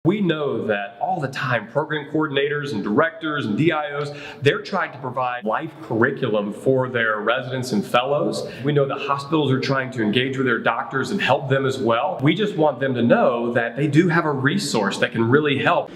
We know that all the time, program coordinators and directors and DIOs, they're trying to provide life curriculum for their residents and fellows. We know that hospitals are trying to engage with their doctors and help them as well. We just want them to know that they do have a resource that can really help.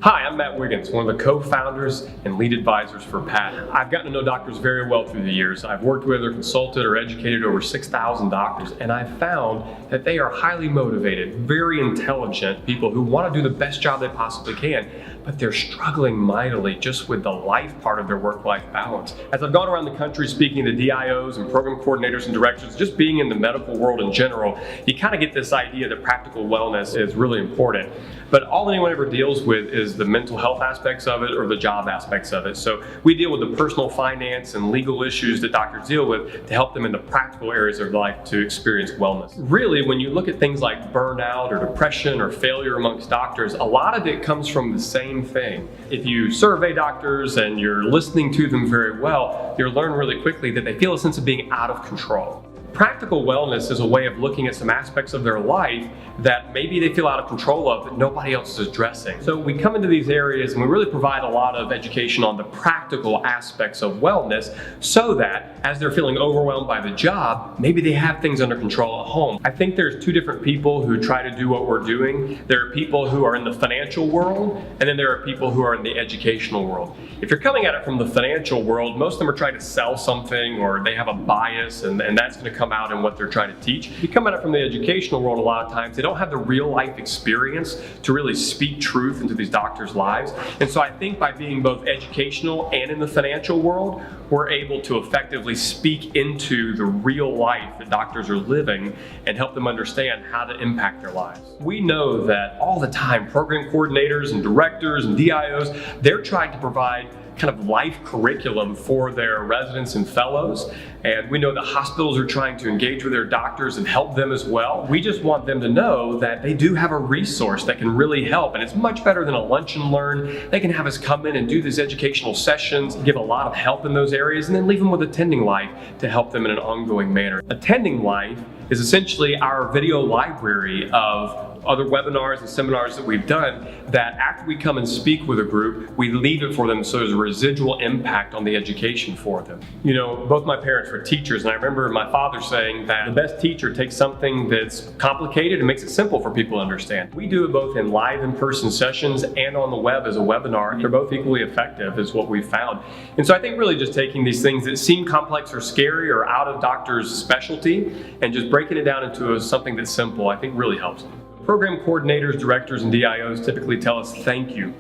Hi, I'm Matt Wiggins, one of the co-founders and lead advisors for PAT. I've gotten to know doctors very well through the years. I've worked with or consulted or educated over 6,000 doctors, and I've found that they are highly motivated, very intelligent people who want to do the best job they possibly can, but they're struggling mightily just with the life part of their work-life balance. As I've gone around the country speaking to DIOs and program coordinators and directors, just being in the medical world in general, you kind of get this idea that practical wellness is really important. But all anyone ever deals with is the mental health aspects of it or the job aspects of it. So we deal with the personal finance and legal issues that doctors deal with to help them in the practical areas of life to experience wellness. Really, when you look at things like burnout or depression or failure amongst doctors, a lot of it comes from the same thing. If you survey doctors and you're listening to them very well, you'll learn really quickly that they feel a sense of being out of control. Practical wellness is a way of looking at some aspects of their life that maybe they feel out of control of that nobody else is addressing. So we come into these areas and we really provide a lot of education on the practical aspects of wellness so that as they're feeling overwhelmed by the job, maybe they have things under control at home. I think there's two different people who try to do what we're doing. There are people who are in the financial world, and then there are people who are in the educational world. If you're coming at it from the financial world, most of them are trying to sell something or they have a bias and that's going to come out in what they're trying to teach. If you come at it from the educational world, a lot of times they don't have the real life experience to really speak truth into these doctors' lives. And so I think by being both educational and in the financial world, we're able to effectively speak into the real life that doctors are living and help them understand how to impact their lives. We know that all the time, program coordinators and directors and DIOs, they're trying to provide kind of life curriculum for their residents and fellows. And we know that hospitals are trying to engage with their doctors and help them as well. We just want them to know that they do have a resource that can really help. And it's much better than a lunch and learn. They can have us come in and do these educational sessions, give a lot of help in those areas, and then leave them with Attending Life to help them in an ongoing manner. Attending Life is essentially our video library of other webinars and seminars that we've done that after we come and speak with a group, we leave it for them so there's a residual impact on the education for them. You know, both my parents were teachers, and I remember my father saying that the best teacher takes something that's complicated and makes it simple for people to understand. We do it both in live in-person sessions and on the web as a webinar. They're both equally effective is what we've found. And so I think really just taking these things that seem complex or scary or out of doctors' specialty and just breaking it down into something that's simple, I think really helps them. Program coordinators, directors, and DIOs typically tell us thank you.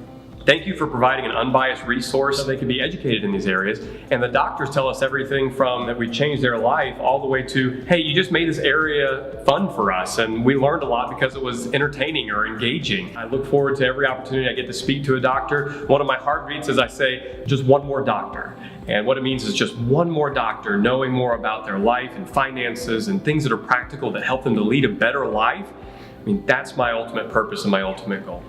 Thank you for providing an unbiased resource so they can be educated in these areas. And the doctors tell us everything from that we changed their life all the way to, hey, you just made this area fun for us and we learned a lot because it was entertaining or engaging. I look forward to every opportunity I get to speak to a doctor. One of my heartbeats is I say, just one more doctor. And what it means is just one more doctor knowing more about their life and finances and things that are practical that help them to lead a better life. I mean, that's my ultimate purpose and my ultimate goal.